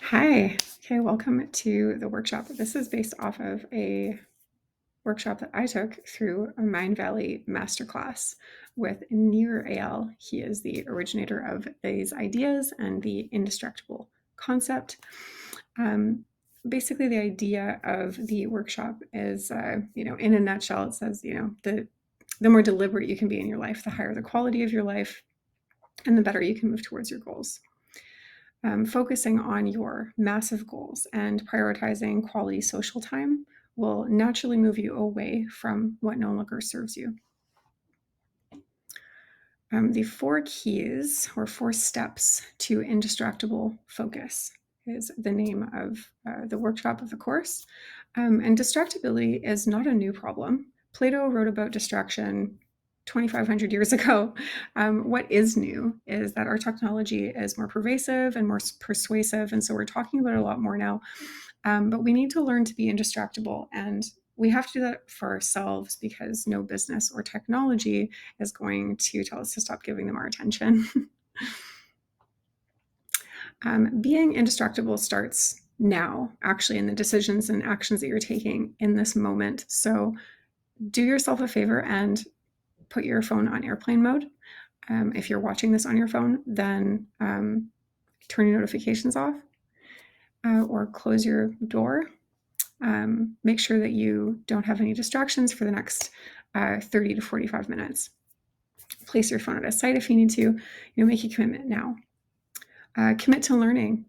Hi. Okay, welcome to the workshop. This is based off of a workshop that I took through a Mind Valley masterclass with Nir Eyal. He is the originator of these ideas and the Indistractable concept. Um, Basically, the idea of the workshop is, in a nutshell, it says, the more deliberate you can be in your life, the higher the quality of your life, and the better you can move towards your goals. Focusing on your massive goals and prioritizing quality social time will naturally move you away from what no longer serves you. The 4 keys or 4 steps to indistractable focus is the name of the workshop of the course. And distractibility is not a new problem. Plato wrote about distraction 2,500 years ago. What is new is that our technology is more pervasive and more persuasive. And so we're talking about it a lot more now. But we need to learn to be indistractable. And we have to do that for ourselves because no business or technology is going to tell us to stop giving them our attention. Being indistractable starts now, actually, in the decisions and actions that you're taking in this moment. So do yourself a favor and put your phone on airplane mode. If you're watching this on your phone, then turn your notifications off or close your door. Make sure that you don't have any distractions for the next 30 to 45 minutes. Place your phone at a side if you need to. Make a commitment now. Commit to learning,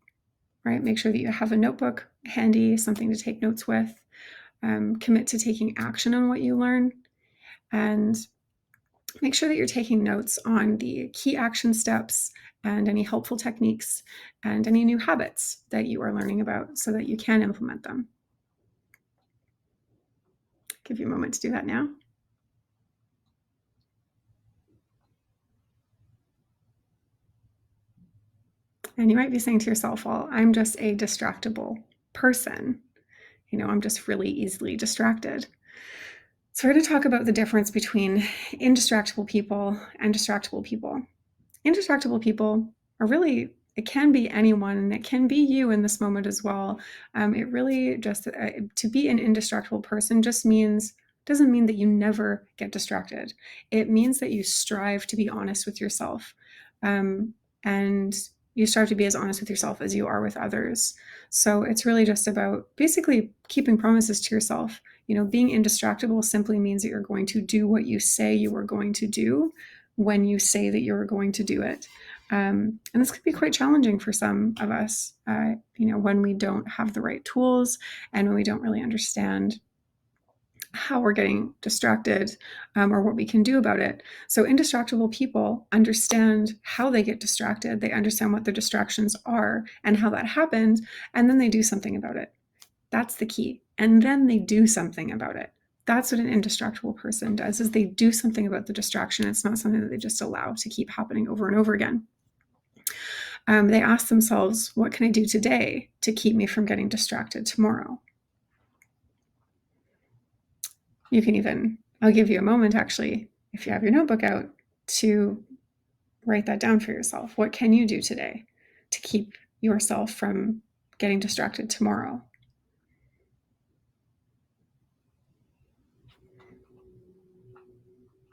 right? Make sure that you have a notebook handy, something to take notes with. Commit to taking action on what you learn. And make sure that you're taking notes on the key action steps and any helpful techniques and any new habits that you are learning about so that you can implement them. Give you a moment to do that now. And you might be saying to yourself, well, I'm just a distractible person. I'm just really easily distracted. So we're going to talk about the difference between indistractable people and distractible people. Indistractable people are really, it can be anyone, and it can be you in this moment as well. It really just, to be an indistractable person doesn't mean that you never get distracted. It means that you strive to be honest with yourself. And you strive to be as honest with yourself as you are with others. So it's really just about basically keeping promises to yourself. Being indistractable simply means that you're going to do what you say you are going to do when you say that you're going to do it. And this could be quite challenging for some of us, when we don't have the right tools and when we don't really understand how we're getting distracted or what we can do about it. So indistractable people understand how they get distracted. They understand what their distractions are and how that happens, and then they do something about it. That's the key. And then they do something about it. That's what an indistractable person does, is they do something about the distraction. It's not something that they just allow to keep happening over and over again. They ask themselves, what can I do today to keep me from getting distracted tomorrow? I'll give you a moment actually, if you have your notebook out, to write that down for yourself. What can you do today to keep yourself from getting distracted tomorrow?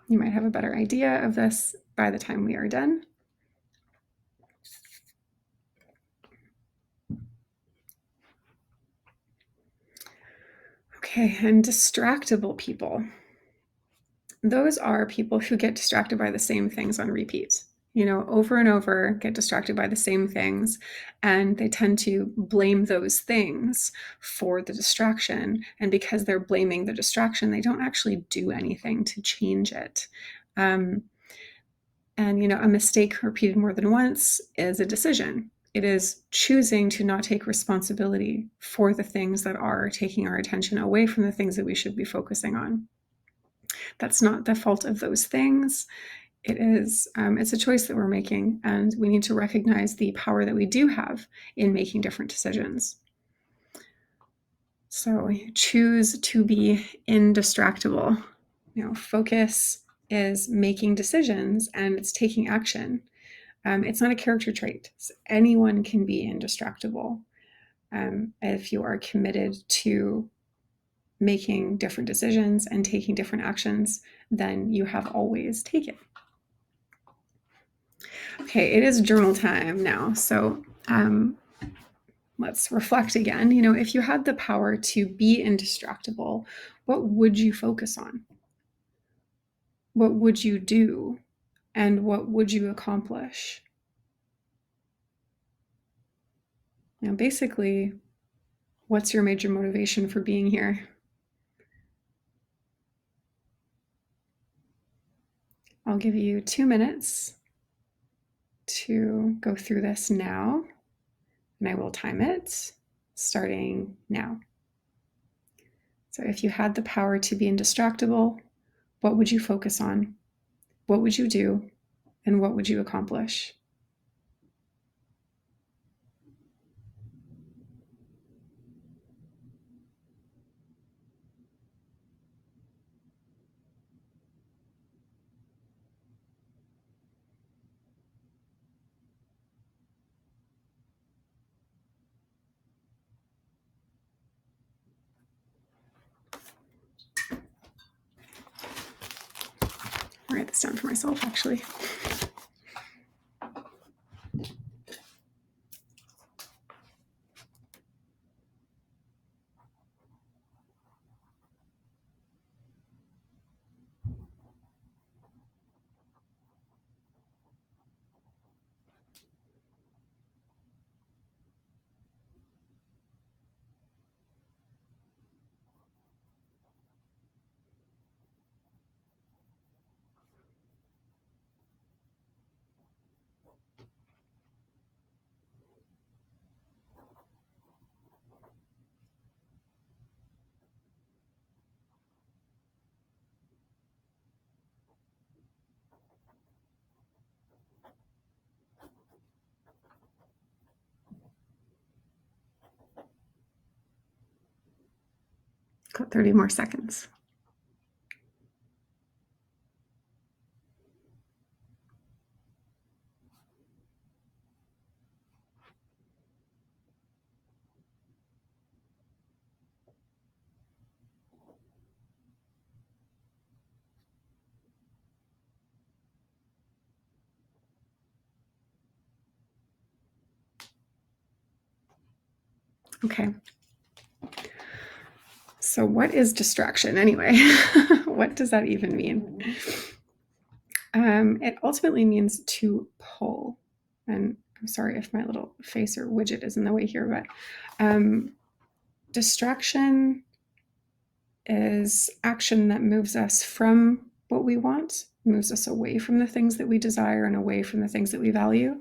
You might have a better idea of this by the time we are done. Okay, and distractible people. Those are people who get distracted by the same things on repeat. Over and over, get distracted by the same things, and they tend to blame those things for the distraction. And because they're blaming the distraction, they don't actually do anything to change it. And a mistake repeated more than once is a decision. It is choosing to not take responsibility for the things that are taking our attention away from the things that we should be focusing on. That's not the fault of those things. It's a choice that we're making, and we need to recognize the power that we do have in making different decisions. So choose to be indistractable. Focus is making decisions and it's taking action. It's not a character trait. Anyone can be indistractable. if you are committed to making different decisions and taking different actions than you have always taken. Okay, it is journal time now. So let's reflect again. If you had the power to be indistractable, what would you focus on? What would you do? And what would you accomplish? Now, basically, what's your major motivation for being here? I'll give you 2 minutes to go through this now, and I will time it starting now. So if you had the power to be indistractable, what would you focus on? What would you do? And what would you accomplish? I'll write this down for myself, actually. Got 30 more seconds. Okay. So what is distraction anyway? What does that even mean? It ultimately means to pull. And I'm sorry if my little face or widget is in the way here, but distraction is action that moves us from what we want, moves us away from the things that we desire and away from the things that we value.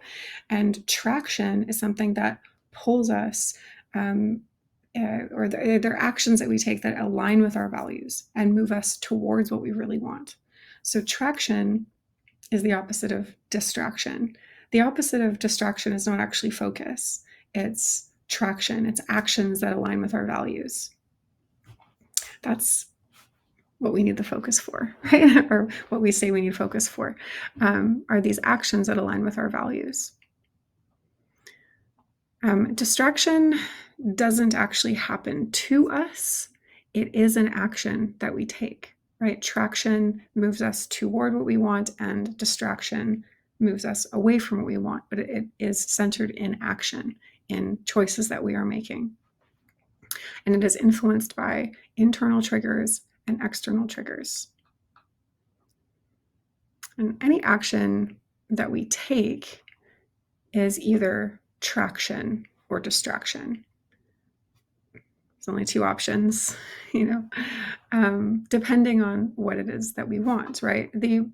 And traction is something that pulls us, or they're actions that we take that align with our values and move us towards what we really want. So traction is the opposite of distraction. The opposite of distraction is not actually focus. It's traction. It's actions that align with our values. That's what we need the focus for, right? Or what we say we need focus for, are these actions that align with our values. Distraction doesn't actually happen to us. It is an action that we take, right? Traction moves us toward what we want, and distraction moves us away from what we want, but it is centered in action, in choices that we are making. And it is influenced by internal triggers and external triggers. And any action that we take is either traction or distraction. There's only two options, depending on what it is that we want, right? The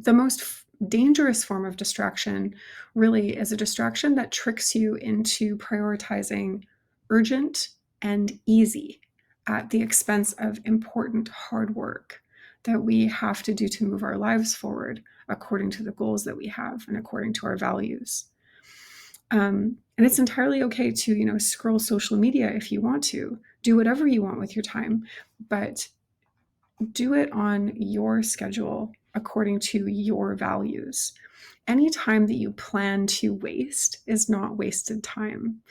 most dangerous form of distraction really is a distraction that tricks you into prioritizing urgent and easy at the expense of important hard work that we have to do to move our lives forward according to the goals that we have and according to our values. And it's entirely okay to, scroll social media if you want to, do whatever you want with your time, but do it on your schedule according to your values. Any time that you plan to waste is not wasted time.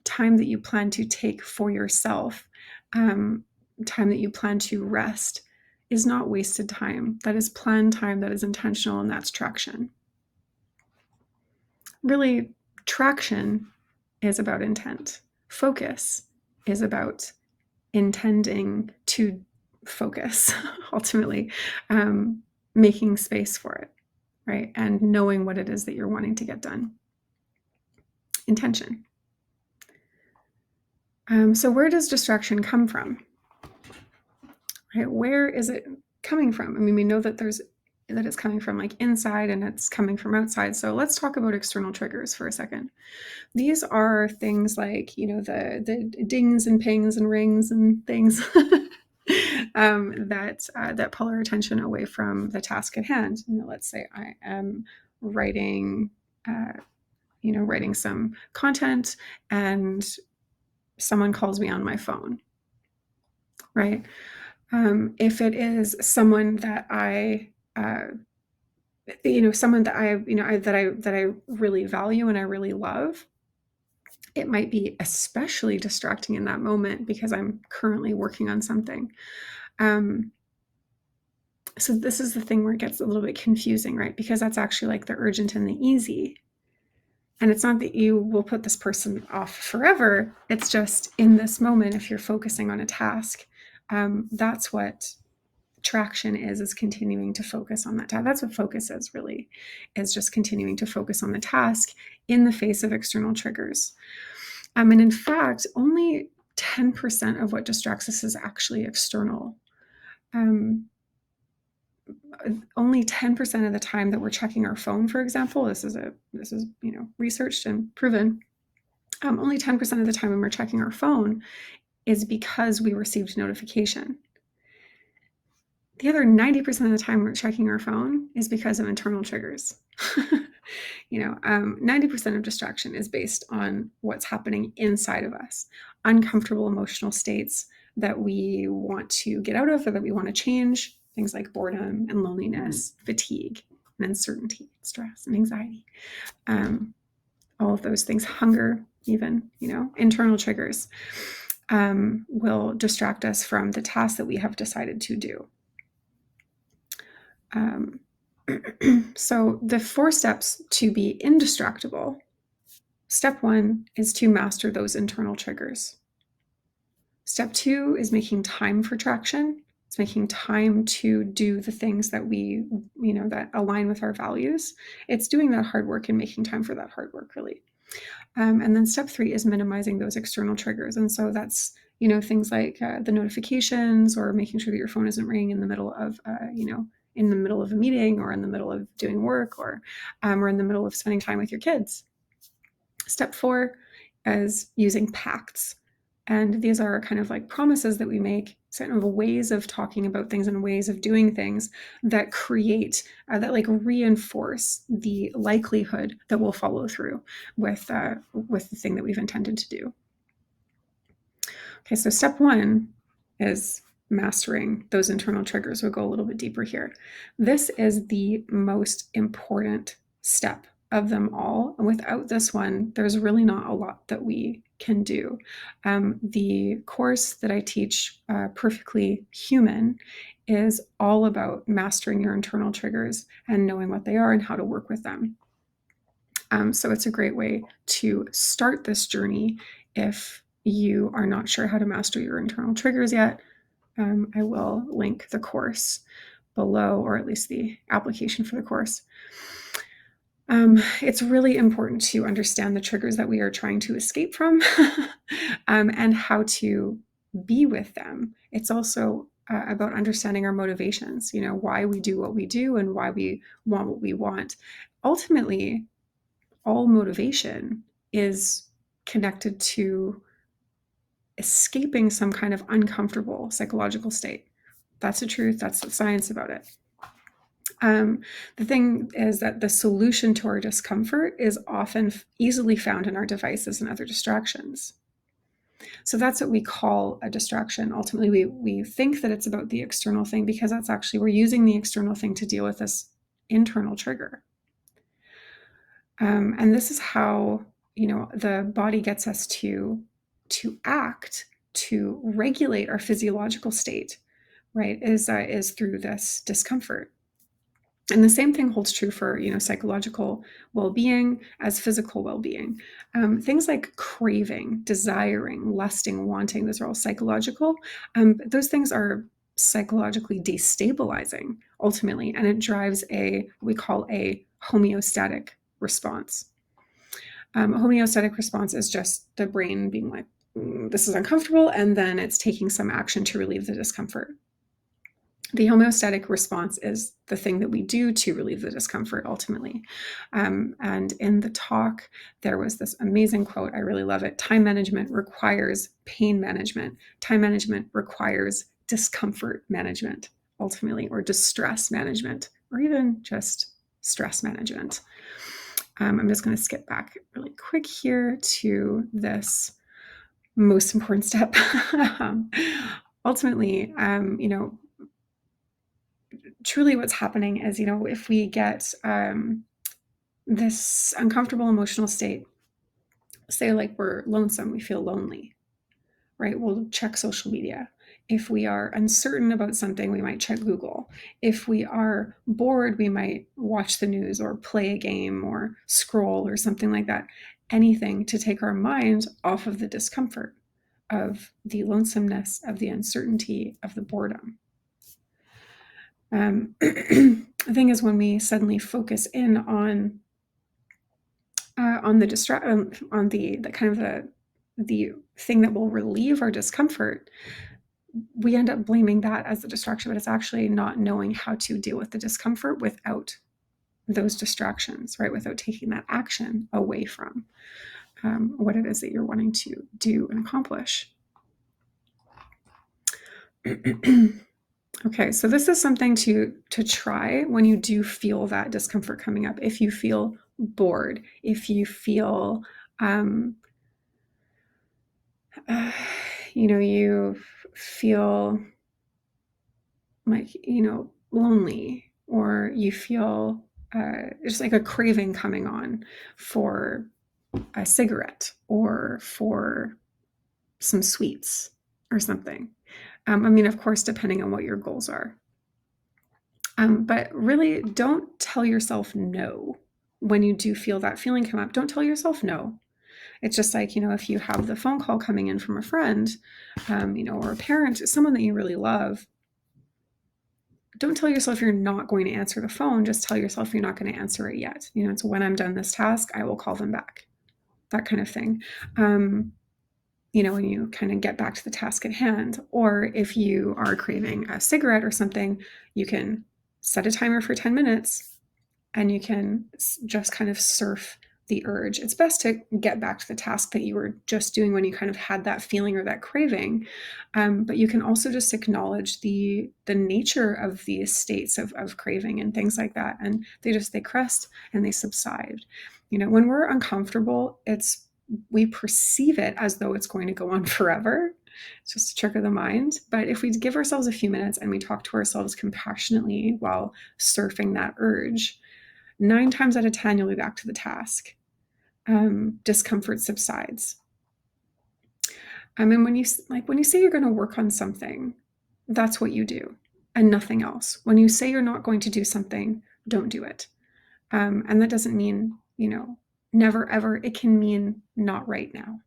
time that you plan to take for yourself, time that you plan to rest, is not wasted time. That is planned time, that is intentional, and that's traction. Really, traction is about intent. Focus is about intending to focus, ultimately, making space for it, right? And knowing what it is that you're wanting to get done. Intention. So where does distraction come from? Right? Where is it coming from? I mean, we know that it's coming from like inside and it's coming from outside. So let's talk about external triggers for a second. These are things like, the dings and pings and rings and things that pull our attention away from the task at hand. Let's say I am writing some content and someone calls me on my phone, right? If it is someone that someone that I really value and I really love, it might be especially distracting in that moment because I'm currently working on something. So this is the thing where it gets a little bit confusing, right? Because that's actually like the urgent and the easy. And it's not that you will put this person off forever. It's just in this moment, if you're focusing on a task, that's what traction is continuing to focus on that task. That's what focus is, really, is just continuing to focus on the task in the face of external triggers. And in fact, only 10% of what distracts us is actually external. Only 10% of the time that we're checking our phone, for example, this is researched and proven. Only 10% of the time when we're checking our phone is because we received notification. The other 90% of the time we're checking our phone is because of internal triggers. 90% of distraction is based on what's happening inside of us, uncomfortable emotional states that we want to get out of or that we want to change, things like boredom and loneliness, fatigue and uncertainty, stress and anxiety, all of those things, hunger, even, internal triggers will distract us from the task that we have decided to do. So the 4 steps to be indistractable. Step 1 is to master those internal triggers. Step 2 is making time for traction. It's making time to do the things that that align with our values. It's doing that hard work and making time for that hard work, really. And then step 3 is minimizing those external triggers. And so that's, things like the notifications, or making sure that your phone isn't ringing in the middle of, in the middle of a meeting, or in the middle of doing work, or in the middle of spending time with your kids. Step 4 is using pacts. And these are kind of like promises that we make, sort of ways of talking about things and ways of doing things that create, that like reinforce the likelihood that we'll follow through with the thing that we've intended to do. Okay, so step 1 is mastering those internal triggers. We'll go a little bit deeper here. This is the most important step of them all. And without this one, there's really not a lot that we can do. The course that I teach, Perfectly Human, is all about mastering your internal triggers and knowing what they are and how to work with them. So it's a great way to start this journey if you are not sure how to master your internal triggers yet. I will link the course below, or at least the application for the course. It's really important to understand the triggers that we are trying to escape from and how to be with them. It's also about understanding our motivations, why we do what we do and why we want what we want. Ultimately, all motivation is connected to escaping some kind of uncomfortable psychological state. That's the truth. That's the science about it. The thing is that the solution to our discomfort is often easily found in our devices and other distractions. So that's what we call a distraction. Ultimately, we think that it's about the external thing because that's actually, we're using the external thing to deal with this internal trigger. And this is how, the body gets us to act, to regulate our physiological state, right, is through this discomfort. And the same thing holds true for, psychological well-being as physical well-being. Things like craving, desiring, lusting, wanting, those are all psychological. Those things are psychologically destabilizing ultimately, and it drives what we call a homeostatic response. A homeostatic response is just the brain being like, this is uncomfortable, and then it's taking some action to relieve the discomfort. The homeostatic response is the thing that we do to relieve the discomfort ultimately. And in the talk, there was this amazing quote. I really love it. Time management requires pain management. Time management requires discomfort management, ultimately, or distress management, or even just stress management. I'm just going to skip back really quick here to this most important step. Ultimately, truly what's happening is, if we get this uncomfortable emotional state, say like we're lonesome, we feel lonely, right? We'll check social media. If we are uncertain about something, we might check Google. If we are bored, we might watch the news or play a game or scroll or something like that. Anything to take our mind off of the discomfort, of the lonesomeness, of the uncertainty, of the boredom. The thing is, when we suddenly focus in on the kind of the thing that will relieve our discomfort, we end up blaming that as the distraction, but it's actually not knowing how to deal with the discomfort without those distractions, right? Without taking that action away from what it is that you're wanting to do and accomplish. Okay, so this is something to try when you do feel that discomfort coming up. If you feel bored, if you feel, you feel like, lonely, or you feel just like a craving coming on for a cigarette or for some sweets or something. Of course, depending on what your goals are. But really, don't tell yourself no when you do feel that feeling come up. Don't tell yourself no. It's just like, if you have the phone call coming in from a friend, or a parent, someone that you really love, don't tell yourself you're not going to answer the phone. Just tell yourself you're not going to answer it yet. It's when I'm done this task, I will call them back. That kind of thing. When you kind of get back to the task at hand. Or if you are craving a cigarette or something, you can set a timer for 10 minutes and you can just kind of surf the urge. It's best to get back to the task that you were just doing when you kind of had that feeling or that craving. But you can also just acknowledge the nature of these states of craving and things like that. And they crest and they subside. When we're uncomfortable, we perceive it as though it's going to go on forever. It's just a trick of the mind. But if we give ourselves a few minutes and we talk to ourselves compassionately while surfing that urge, 9 times out of 10, you'll be back to the task. Discomfort subsides. And when you say you're going to work on something, that's what you do and nothing else. When you say you're not going to do something, don't do it. And that doesn't mean, never ever. It can mean not right now,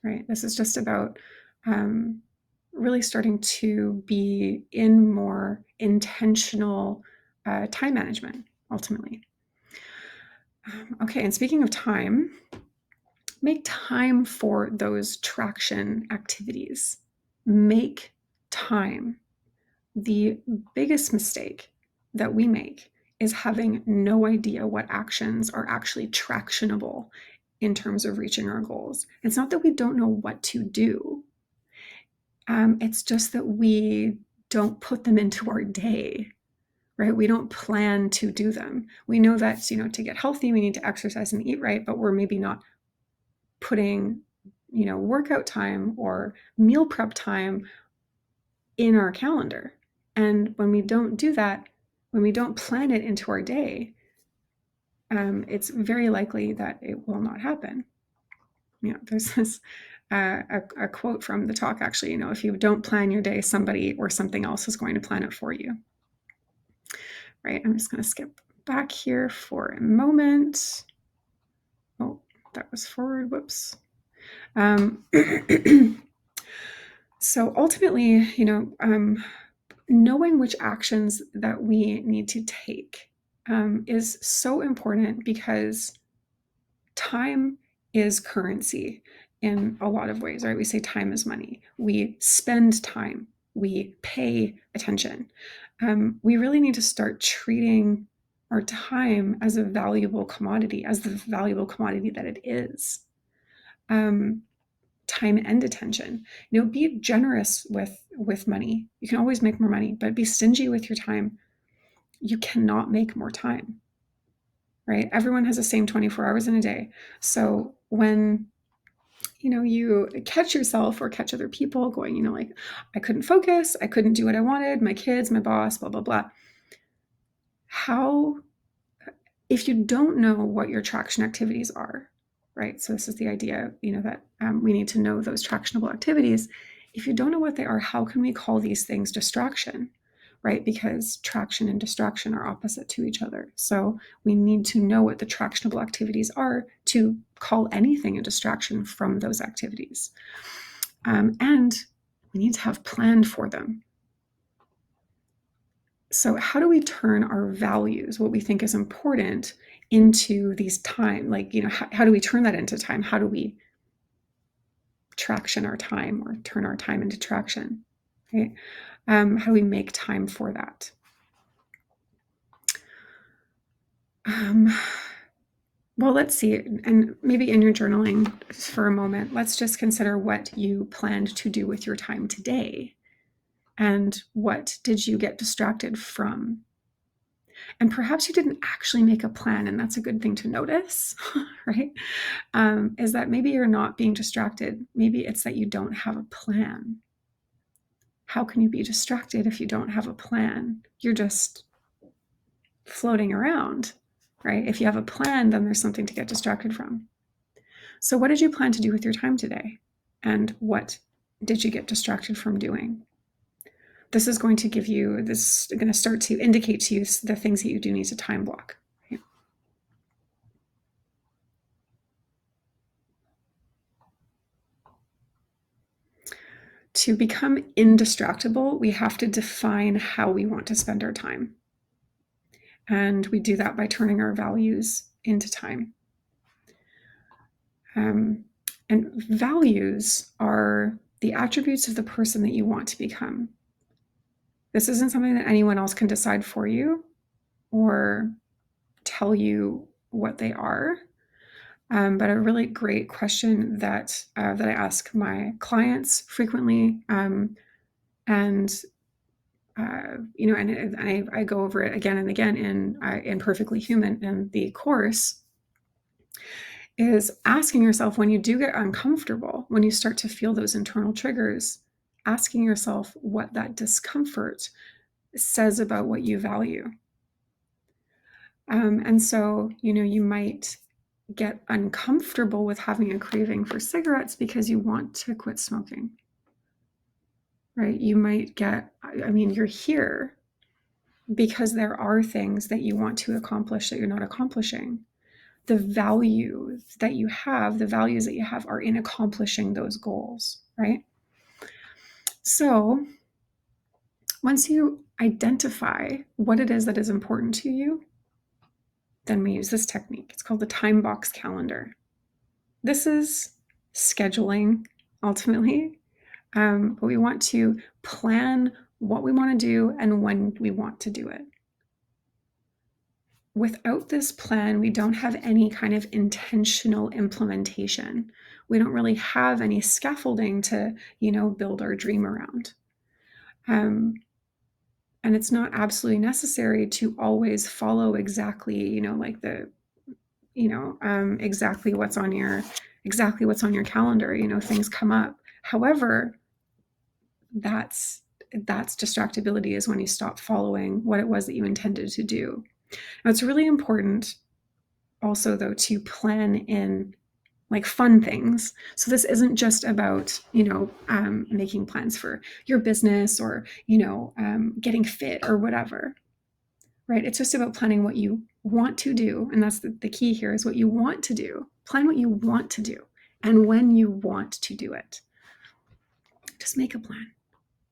right? This is just about really starting to be in more intentional time management, ultimately. Okay, and speaking of time, make time for those traction activities. Make time. The biggest mistake that we make is having no idea what actions are actually tractionable in terms of reaching our goals. It's not that we don't know what to do. It's just that we don't put them into our day, right? We don't plan to do them. We know that, to get healthy, we need to exercise and eat right, but we're maybe not putting, workout time or meal prep time in our calendar. And when we don't do that, when we don't plan it into our day, it's very likely that it will not happen. There's this a quote from the talk, actually, if you don't plan your day, somebody or something else is going to plan it for you. Right? I'm just going to skip back here for a moment. Oh, that was forward. Whoops. So ultimately, knowing which actions that we need to take is so important, because time is currency in a lot of ways, right? We say time is money. We spend time. We pay attention. We really need to start treating our time as a valuable commodity, as the valuable commodity that it is. Time and attention. Be generous with money. You can always make more money, but be stingy with your time. You cannot make more time, right? Everyone has the same 24 hours in a day. So when you catch yourself or catch other people going, like, I couldn't focus, I couldn't do what I wanted, my kids, my boss, blah, blah, blah. If you don't know what your traction activities are, right? So this is the idea, that we need to know those tractionable activities. If you don't know what they are, how can we call these things distraction, right? Because traction and distraction are opposite to each other. So we need to know what the tractionable activities are to call anything a distraction from those activities. And we need to have planned for them. So how do we turn our values, what we think is important, into these time? Like, how do we turn that into time? How do we traction our time, or turn our time into traction? Right? How do we make time for that? Well, let's see. And maybe in your journaling for a moment, let's just consider what you planned to do with your time today. And what did you get distracted from? And perhaps you didn't actually make a plan, and that's a good thing to notice, right? Is that maybe you're not being distracted. Maybe it's that you don't have a plan. How can you be distracted if you don't have a plan? You're just floating around, right? If you have a plan, then there's something to get distracted from. So what did you plan to do with your time today? And what did you get distracted from doing? This is going to start to indicate to you the things that you do need to time block. Right? To become indistractable, we have to define how we want to spend our time. And we do that by turning our values into time. And values are the attributes of the person that you want to become. This isn't something that anyone else can decide for you or tell you what they are. But a really great question that I ask my clients frequently, and I go over it again and again in Perfectly Human in the course, is asking yourself, when you do get uncomfortable, when you start to feel those internal triggers, asking yourself what that discomfort says about what you value. And so, you might get uncomfortable with having a craving for cigarettes because you want to quit smoking, right? You might you're here because there are things that you want to accomplish that you're not accomplishing. The values that you have are in accomplishing those goals, right? So once you identify what it is that is important to you, then we use this technique. It's called the time box calendar. This is scheduling, ultimately, but we want to plan what we want to do and when we want to do it. Without this plan, we don't have any kind of intentional implementation. We don't really have any scaffolding to, build our dream around. And it's not absolutely necessary to always follow exactly, exactly what's on your calendar. Things come up. However, that's distractibility, is when you stop following what it was that you intended to do. Now, it's really important also, though, to plan in like fun things. So this isn't just about, making plans for your business or, getting fit or whatever, right? It's just about planning what you want to do. And that's the key here is what you want to do. Plan what you want to do and when you want to do it. Just make a plan.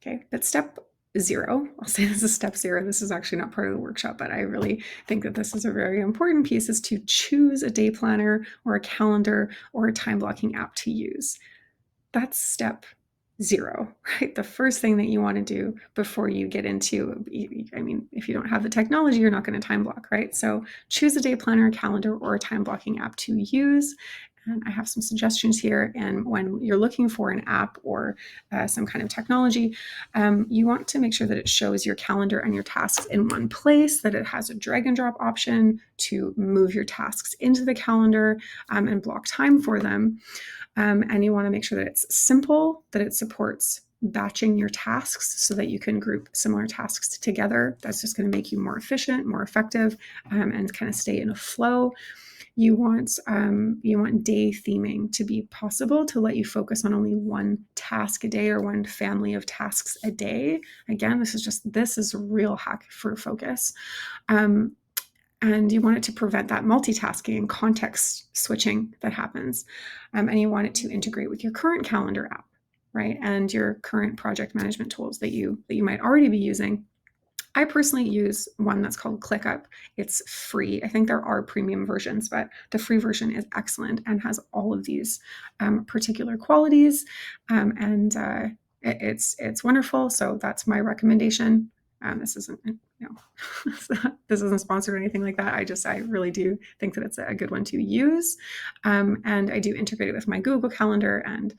Okay. But step 0, I'll say this is step 0. This is actually not part of the workshop, but I really think that this is a very important piece, is to choose a day planner or a calendar or a time blocking app to use. That's step 0, right? The first thing that you want to do before you get into, if you don't have the technology, you're not going to time block, right? So choose a day planner, calendar, or a time blocking app to use. And I have some suggestions here. And when you're looking for an app or some kind of technology, you want to make sure that it shows your calendar and your tasks in one place, that it has a drag and drop option to move your tasks into the calendar and block time for them. And you want to make sure that it's simple, that it supports batching your tasks so that you can group similar tasks together. That's just going to make you more efficient, more effective, and kind of stay in a flow. You want day theming to be possible, to let you focus on only one task a day or one family of tasks a day. Again, this is a real hack for focus. And you want it to prevent that multitasking and context switching that happens. And you want it to integrate with your current calendar app, right? And your current project management tools that you might already be using. I personally use one that's called ClickUp. It's free. I think there are premium versions, but the free version is excellent and has all of these particular qualities. It's wonderful. So that's my recommendation. This isn't, this isn't sponsored or anything like that. I really do think that it's a good one to use. And I do integrate it with my Google Calendar and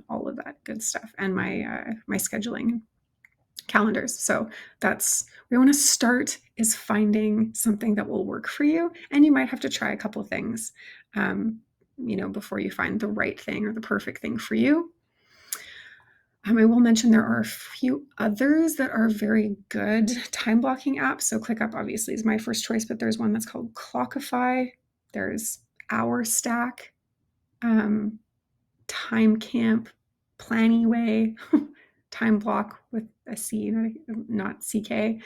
all of that good stuff, and my scheduling calendars. So that's where we want to start, is finding something that will work for you. And you might have to try a couple things, before you find the right thing or the perfect thing for you. I will mention there are a few others that are very good time blocking apps. So ClickUp obviously is my first choice, but there's one that's called Clockify. There's Hour Stack, Time Camp, Plannyway, Time Block with a C, not CK,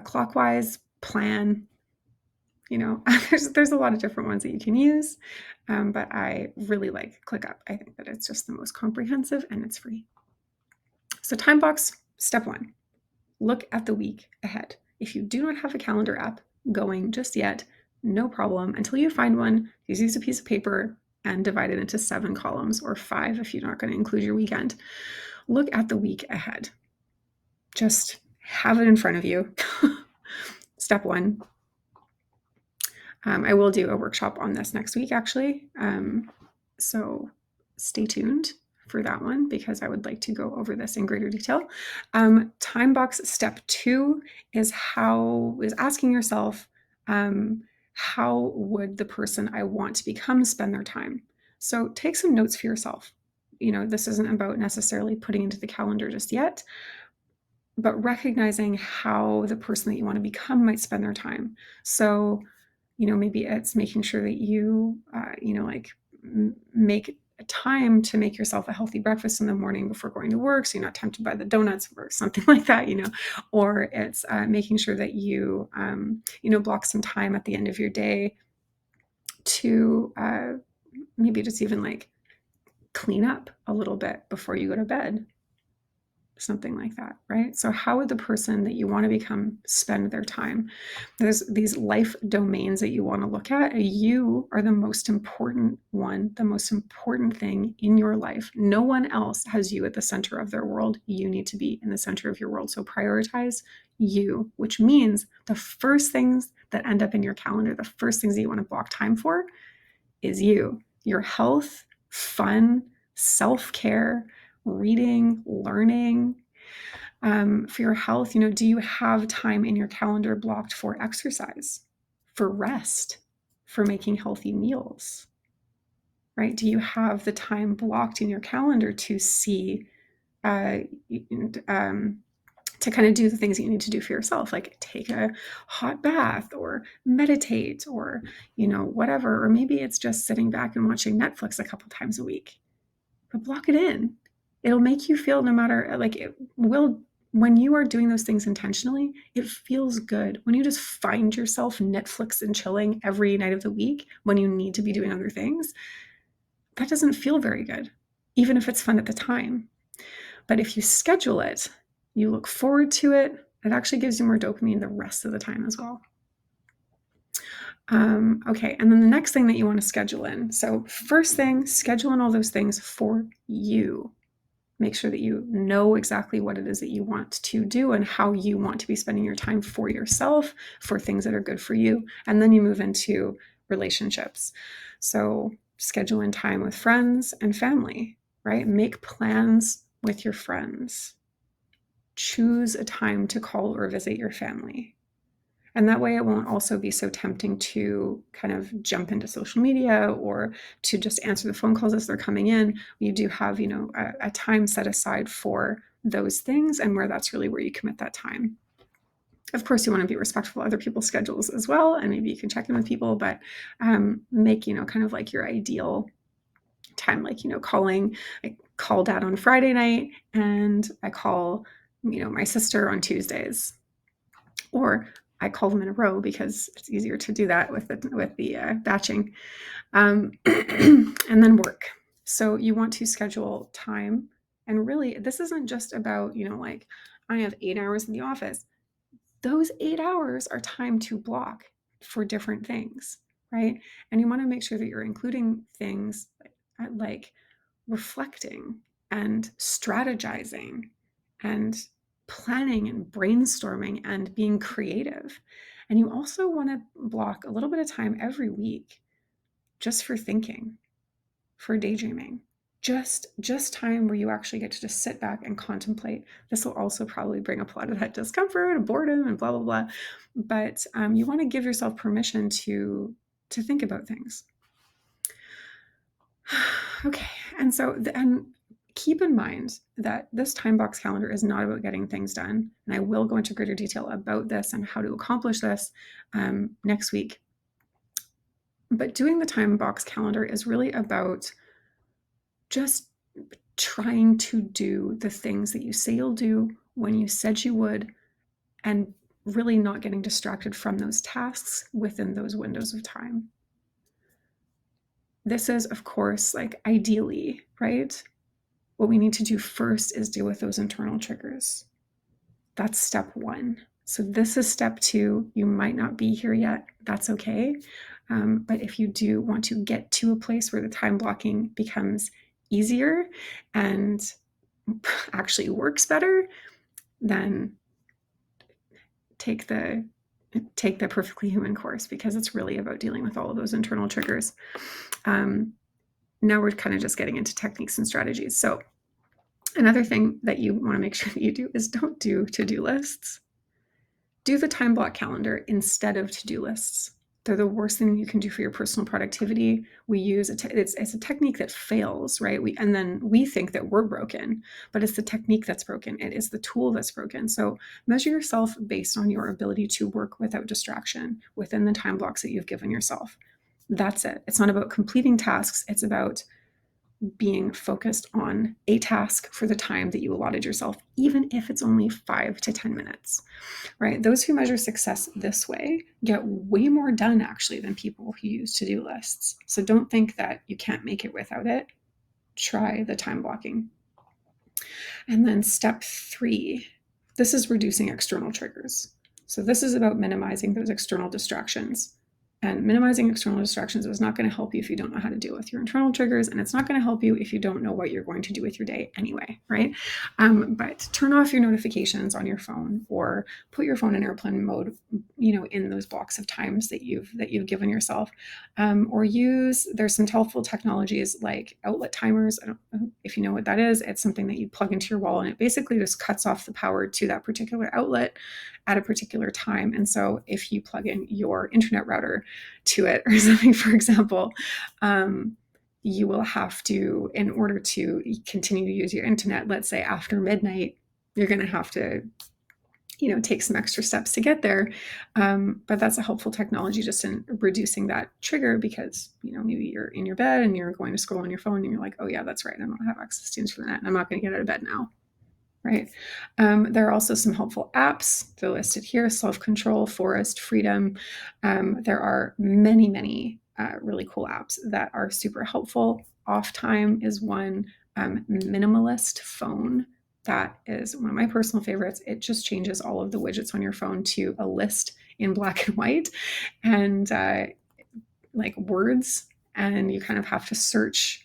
Clockwise, Plan. There's a lot of different ones that you can use, but I really like ClickUp. I think that it's just the most comprehensive and it's free. So time blocks, step 1, look at the week ahead. If you do not have a calendar app going just yet, no problem. Until you find one, just use a piece of paper and divide it into 7 columns, or 5 if you're not going to include your weekend. Look at the week ahead. Just have it in front of you. Step 1. I will do a workshop on this next week, actually. So stay tuned for that one, because I would like to go over this in greater detail. Time box step 2 is asking yourself, how would the person I want to become spend their time? So take some notes for yourself. This isn't about necessarily putting into the calendar just yet, but recognizing how the person that you want to become might spend their time. So, maybe it's making sure that you, make time to make yourself a healthy breakfast in the morning before going to work, so you're not tempted by the donuts or something like that, or it's making sure that you, block some time at the end of your day to maybe just even clean up a little bit before you go to bed. Something like that, right? So how would the person that you want to become spend their time? There's these life domains that you want to look at. You are the most important one, the most important thing in your life. No one else has you at the center of their world. You need to be in the center of your world. So prioritize you, which means the first things that end up in your calendar, the first things that you want to block time for, is you, your health, fun, self-care, reading, learning. For your health, do you have time in your calendar blocked for exercise, for rest, for making healthy meals, right? Do you have the time blocked in your calendar to see, to to kind of do the things that you need to do for yourself, like take a hot bath or meditate or, whatever. Or maybe it's just sitting back and watching Netflix a couple times a week. But block it in. It'll make you feel, no matter, like, it will, when you are doing those things intentionally, it feels good. When you just find yourself Netflix and chilling every night of the week when you need to be doing other things, that doesn't feel very good, even if it's fun at the time. But if you schedule it, you look forward to it, it actually gives you more dopamine the rest of the time as well. Okay, and then the next thing that you want to schedule in. So first thing, schedule in all those things for you. Make sure that you know exactly what it is that you want to do and how you want to be spending your time for yourself, for things that are good for you. And then you move into relationships. So schedule in time with friends and family, right? Make plans with your friends. Choose a time to call or visit your family. And that way it won't also be so tempting to kind of jump into social media or to just answer the phone calls as they're coming in. You do have, a time set aside for those things, and where that's really where you commit that time. Of course, you want to be respectful of other people's schedules as well, and maybe you can check in with people, but make, kind of like your ideal time, like, calling. I call Dad on Friday night, and I call, my sister on Tuesdays. Or I call them in a row because it's easier to do that with the batching. And then work. So you want to schedule time. And really, this isn't just about, like, I have 8 hours in the office. Those 8 hours are time to block for different things, right? And you want to make sure that you're including things like reflecting and strategizing and planning and brainstorming and being creative. And you also want to block a little bit of time every week just for thinking, for daydreaming, just time where you actually get to just sit back and contemplate. This will also probably bring up a lot of that discomfort and boredom and blah, blah, blah. But you want to give yourself permission to think about things. Okay. And so, and keep in mind that this time box calendar is not about getting things done. And I will go into greater detail about this and how to accomplish this next week. But doing the time box calendar is really about just trying to do the things that you say you'll do when you said you would, and really not getting distracted from those tasks within those windows of time. This is, of course, like, ideally, right? What we need to do first is deal with those internal triggers. That's step 1. So this is step 2. You might not be here yet. That's okay. But if you do want to get to a place where the time blocking becomes easier and actually works better, then take the Perfectly Human course, because it's really about dealing with all of those internal triggers. Now we're kind of just getting into techniques and strategies. So another thing that you want to make sure that you do is don't do to-do lists. Do the time block calendar instead of to-do lists. They're the worst thing you can do for your personal productivity. We use it's a technique that fails, right? And then we think that we're broken, but it's the technique that's broken. It is the tool that's broken. So measure yourself based on your ability to work without distraction within the time blocks that you've given yourself. That's it. It's not about completing tasks. It's about being focused on a task for the time that you allotted yourself, even if it's only 5 to 10 minutes, right? Those who measure success this way get way more done, actually, than people who use to-do lists. So don't think that you can't make it without it. Try the time blocking. And then step 3, this is reducing external triggers. So this is about minimizing those external distractions. And minimizing external distractions is not going to help you if you don't know how to deal with your internal triggers, and it's not going to help you if you don't know what you're going to do with your day anyway, right? But turn off your notifications on your phone, or put your phone in airplane mode, in those blocks of times that you've given yourself, or there's some helpful technologies like outlet timers. I don't know if you know what that is. It's something that you plug into your wall, and it basically just cuts off the power to that particular outlet at a particular time. And so if you plug in your internet router to it or something, for example, you will have to, in order to continue to use your internet, let's say after midnight, you're going to have to take some extra steps to get there. But that's a helpful technology just in reducing that trigger because, maybe you're in your bed and you're going to scroll on your phone and you're like, oh yeah, that's right. I don't have access to the internet and I'm not going to get out of bed now. Right. There are also some helpful apps. They're listed here: Self-Control, Forest, Freedom. There are many, many really cool apps that are super helpful. Off Time is one. Minimalist Phone. That is one of my personal favorites. It just changes all of the widgets on your phone to a list in black and white and like words, and you kind of have to search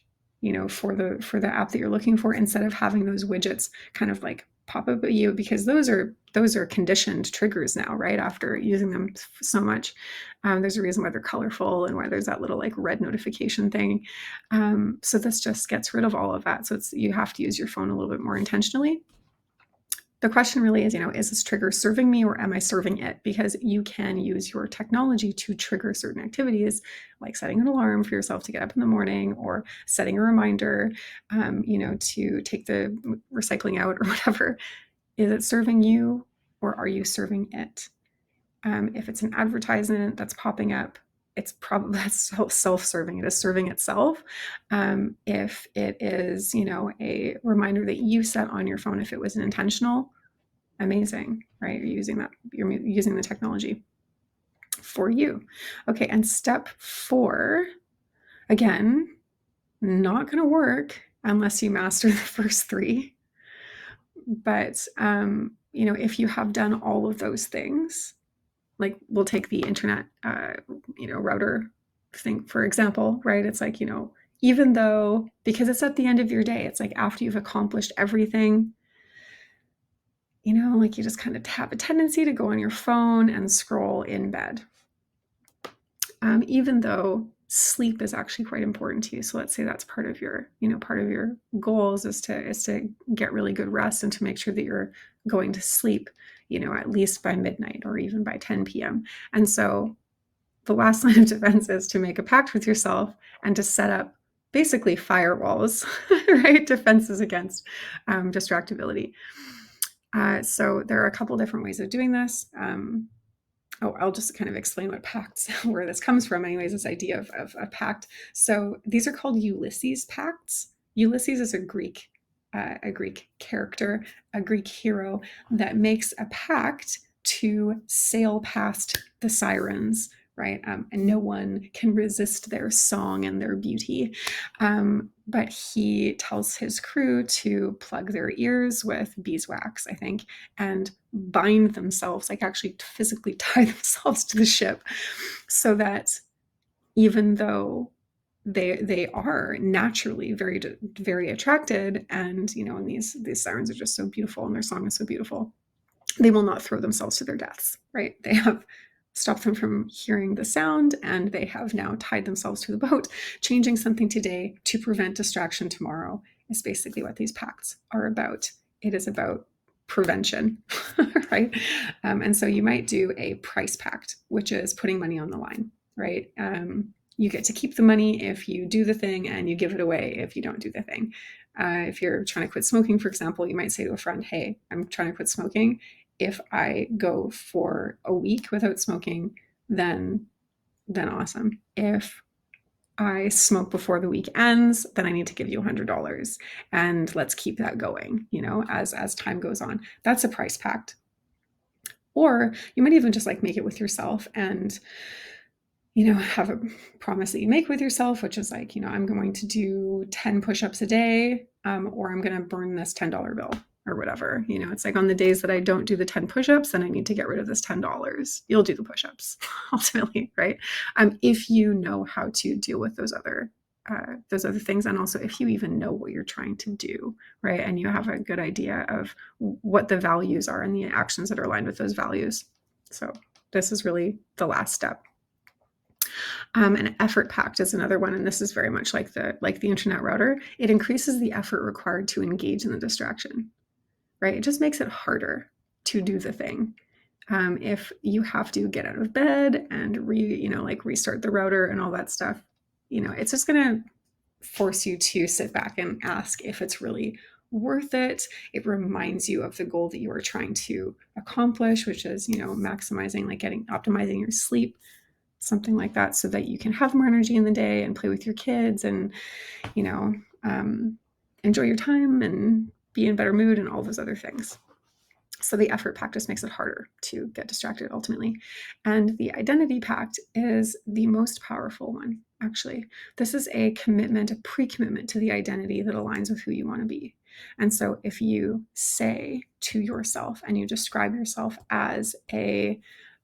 for the app that you're looking for instead of having those widgets kind of like pop up at you, because those are conditioned triggers now, right? After using them so much. There's a reason why they're colorful and why there's that little like red notification thing. So this just gets rid of all of that. So you have to use your phone a little bit more intentionally. The question really is this trigger serving me or am I serving it? Because you can use your technology to trigger certain activities, like setting an alarm for yourself to get up in the morning or setting a reminder, to take the recycling out or whatever. Is it serving you or are you serving it? If it's an advertisement that's popping up, it's probably that's self-serving. It is serving itself. If it is, a reminder that you set on your phone, if it was an intentional, amazing, right? You're using the technology for you. Okay, and step 4, again, not going to work unless you master the first 3. But if you have done all of those things, like we'll take the internet, router thing, for example, right? It's like, even though, because it's at the end of your day, it's like after you've accomplished everything, like you just kind of have a tendency to go on your phone and scroll in bed. Even though sleep is actually quite important to you. So let's say that's part of your goals is to get really good rest and to make sure that you're going to sleep, at least by midnight or even by 10 p.m. And so the last line of defense is to make a pact with yourself and to set up basically firewalls, right? Defenses against distractibility. So there are a couple different ways of doing this. I'll just kind of explain what pacts, where this comes from anyways, this idea of a pact. So these are called Ulysses pacts. Ulysses is a Greek character, a Greek hero that makes a pact to sail past the sirens, right? And no one can resist their song and their beauty. But he tells his crew to plug their ears with beeswax, I think, and bind themselves, like actually physically tie themselves to the ship, so that even though they are naturally very, very attracted, and and these sirens are just so beautiful and their song is so beautiful, they will not throw themselves to their deaths, right? They have stopped them from hearing the sound, and they have now tied themselves to the boat. Changing something today to prevent distraction tomorrow is basically what these pacts are about. It is about prevention, right? And so you might do a price pact, which is putting money on the line, right? You get to keep the money if you do the thing, and you give it away if you don't do the thing. If you're trying to quit smoking, for example, you might say to a friend, hey, I'm trying to quit smoking. If I go for a week without smoking, then awesome. If I smoke before the week ends, then I need to give you $100, and let's keep that going, as time goes on. That's a price pact. Or you might even just like make it with yourself and have a promise that you make with yourself, which is like, I'm going to do 10 push-ups a day, or I'm going to burn this $10 bill or whatever. It's like on the days that I don't do the 10 push-ups, then I need to get rid of this $10. You'll do the push-ups ultimately, right? If you know how to deal with those other things, and also if you even know what you're trying to do, right? And you have a good idea of what the values are and the actions that are aligned with those values. So this is really the last step. An effort pact is another one, and this is very much like the internet router. It increases the effort required to engage in the distraction, right? It just makes it harder to do the thing. If you have to get out of bed and restart the router and all that stuff, it's just going to force you to sit back and ask if it's really worth it. It reminds you of the goal that you are trying to accomplish, which is, maximizing, like optimizing your sleep, something like that, so that you can have more energy in the day and play with your kids and, you know, enjoy your time and be in better mood and all those other things. So the effort pact just makes it harder to get distracted ultimately. And the identity pact is the most powerful one, actually. This is a commitment, a pre-commitment to the identity that aligns with who you want to be. And so if you say to yourself and you describe yourself as a,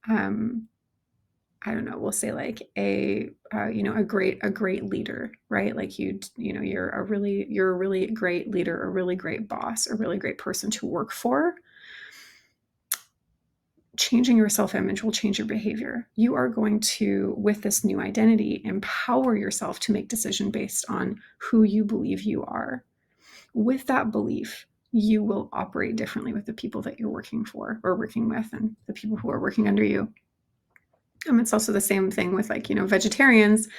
I don't know, we'll say like a great leader, right? Like you're a really great leader, a really great boss, a really great person to work for. Changing your self-image will change your behavior. You are going to, with this new identity, empower yourself to make decisions based on who you believe you are. With that belief, you will operate differently with the people that you're working for or working with and the people who are working under you. It's also the same thing with vegetarians.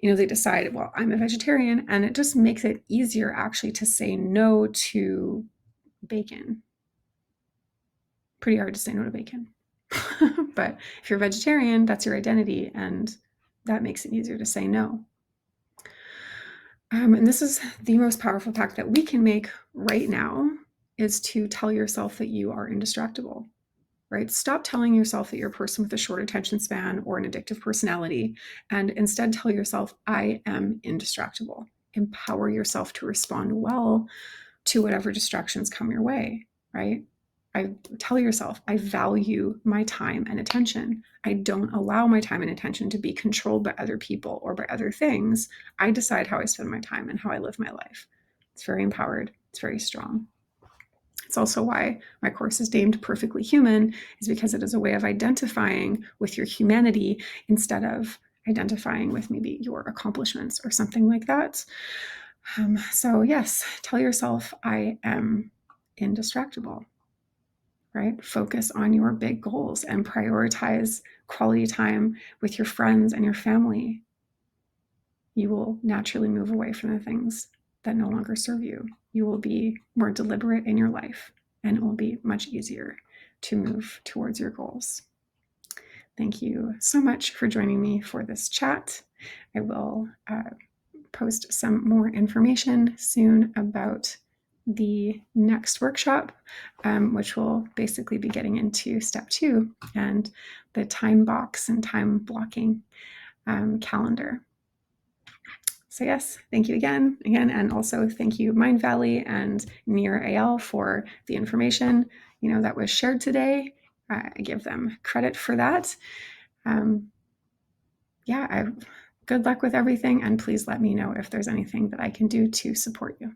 They decide, well, I'm a vegetarian, and it just makes it easier actually to say no to bacon. Pretty hard to say no to bacon. But if you're a vegetarian, that's your identity, and that makes it easier to say no. And this is the most powerful pact that we can make right now, is to tell yourself that you are indistractable, right? Stop telling yourself that you're a person with a short attention span or an addictive personality, and instead tell yourself, I am indistractable. Empower yourself to respond well to whatever distractions come your way, right? I tell yourself, I value my time and attention. I don't allow my time and attention to be controlled by other people or by other things. I decide how I spend my time and how I live my life. It's very empowered. It's very strong. It's also why my course is named Perfectly Human, is because it is a way of identifying with your humanity instead of identifying with maybe your accomplishments or something like that. So yes, tell yourself, I am indistractable, right? Focus on your big goals and prioritize quality time with your friends and your family. You will naturally move away from the things that no longer serve you. You will be more deliberate in your life, and it will be much easier to move towards your goals. Thank you so much for joining me for this chat. I will post some more information soon about the next workshop, which will basically be getting into step 2 and the time box and time blocking calendar. So yes, thank you again, and also thank you Mind Valley and Nir Eyal for the information that was shared today. I give them credit for that. Good luck with everything, and please let me know if there's anything that I can do to support you.